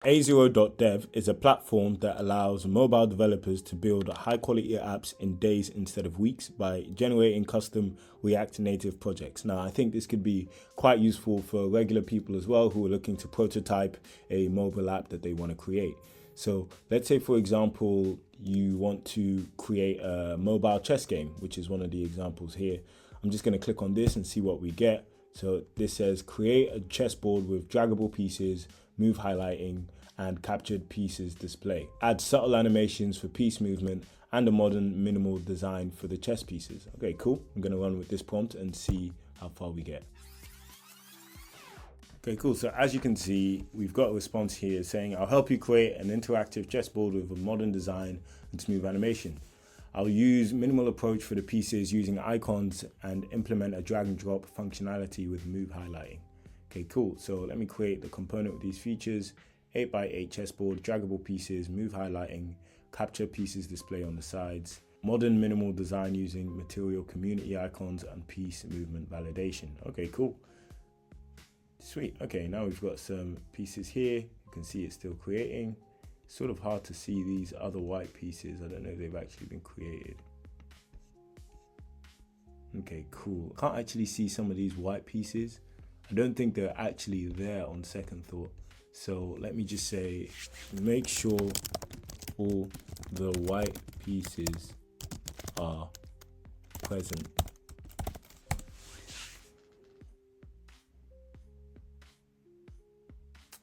a0.dev is a platform that allows mobile developers to build high-quality apps in days instead of weeks by generating custom React Native projects. Now, I think this could be quite useful for regular people as well who are looking to prototype a mobile app that they want to create. So let's say, for example, you want to create a mobile chess game, which is one of the examples here. I'm just going to click on this and see what we get. So this says create a chessboard with draggable pieces, move highlighting, and captured pieces display. Add subtle animations for piece movement and a modern minimal design for the chess pieces. Okay, cool. I'm going to run with this prompt and see how far we get. Okay, cool. So as you can see, we've got a response here saying, I'll help you create an interactive chessboard with a modern design and smooth animation. I'll use minimal approach for the pieces using icons and implement a drag and drop functionality with move highlighting. Okay, cool. So let me create the component with these features: 8x8 chessboard, draggable pieces, move highlighting, capture pieces display on the sides, modern minimal design using material community icons, and piece movement validation. Okay, cool. Sweet. Okay, now we've got some pieces here. You can see it's still creating. It's sort of hard to see these other white pieces. I don't know if they've actually been created. Okay, cool. Can't actually see some of these white pieces. I don't think they're actually there on second thought. So let me just say, make sure all the white pieces are present.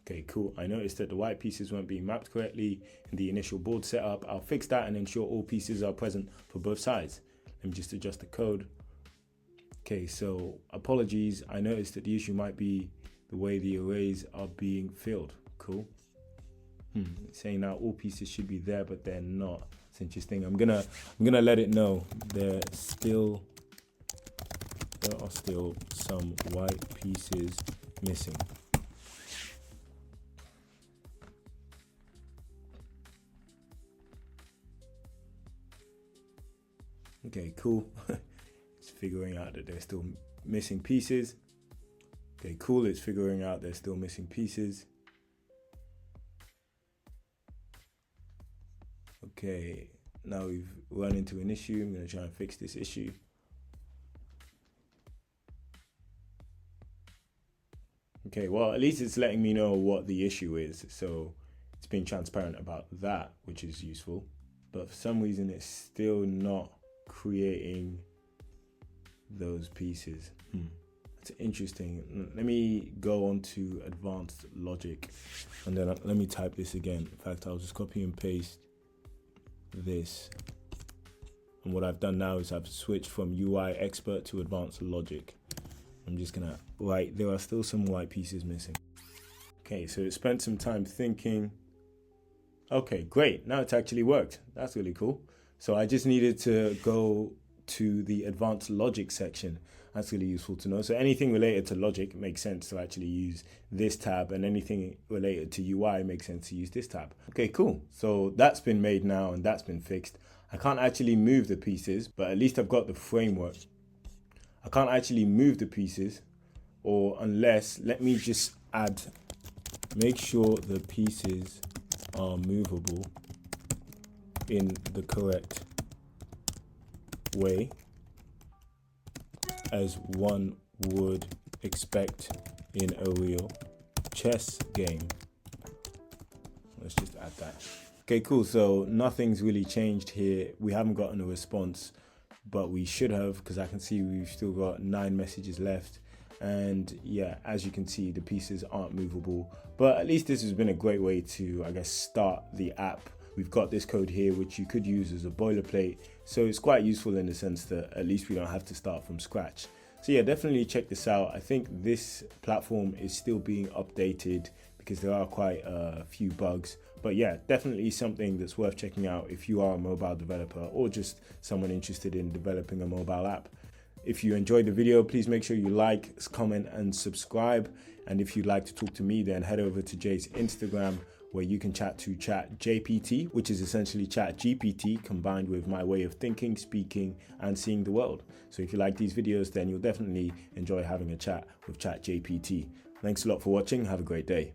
Okay, cool. I noticed that the white pieces weren't being mapped correctly in the initial board setup. I'll fix that and ensure all pieces are present for both sides. Let me just adjust the code. Okay, so apologies. I noticed that the issue might be the way the arrays are being filled. Cool. It's saying now all pieces should be there, but they're not. It's interesting. I'm gonna let it know there are still some white pieces missing. Okay, cool. It's figuring out that they're still missing pieces. Okay, cool. It's figuring out they're still missing pieces. Okay, now we've run into an issue. I'm going to try and fix this issue. Okay, well, at least it's letting me know what the issue is. So it's being transparent about that, which is useful. But for some reason, it's still not creating those pieces. It's interesting. Let me go on to advanced logic and then let me type this again. In fact, I'll just copy and paste this. And what I've done now is I've switched from UI expert to advanced logic. I'm just gonna write, there are still some white pieces missing. Okay, so it spent some time thinking. Okay, great. Now it's actually worked. That's really cool. So I just needed to go to the advanced logic section. That's really useful to know. So anything related to logic makes sense to actually use this tab, and anything related to UI makes sense to use this tab. Okay, cool. So that's been made now and that's been fixed. I can't actually move the pieces, but at least I've got the framework. I can't actually move the pieces, or unless, let me just add, make sure the pieces are movable in the correct way as one would expect in a real chess game. Let's just add that. Okay, cool. So nothing's really changed here. We haven't gotten a response, but we should have, because I can see we've still got 9 messages left. And yeah, as you can see, the pieces aren't movable, but at least this has been a great way to, I guess, start the app. We've got this code here, which you could use as a boilerplate. So it's quite useful in the sense that at least we don't have to start from scratch. So yeah, definitely check this out. I think this platform is still being updated because there are quite a few bugs. But yeah, definitely something that's worth checking out if you are a mobile developer or just someone interested in developing a mobile app. If you enjoyed the video, please make sure you like, comment, and subscribe. And if you'd like to talk to me, then head over to Jay's Instagram, where you can chat to ChatJPT, which is essentially ChatGPT combined with my way of thinking, speaking, and seeing the world. So if you like these videos, then you'll definitely enjoy having a chat with ChatJPT. Thanks a lot for watching. Have a great day.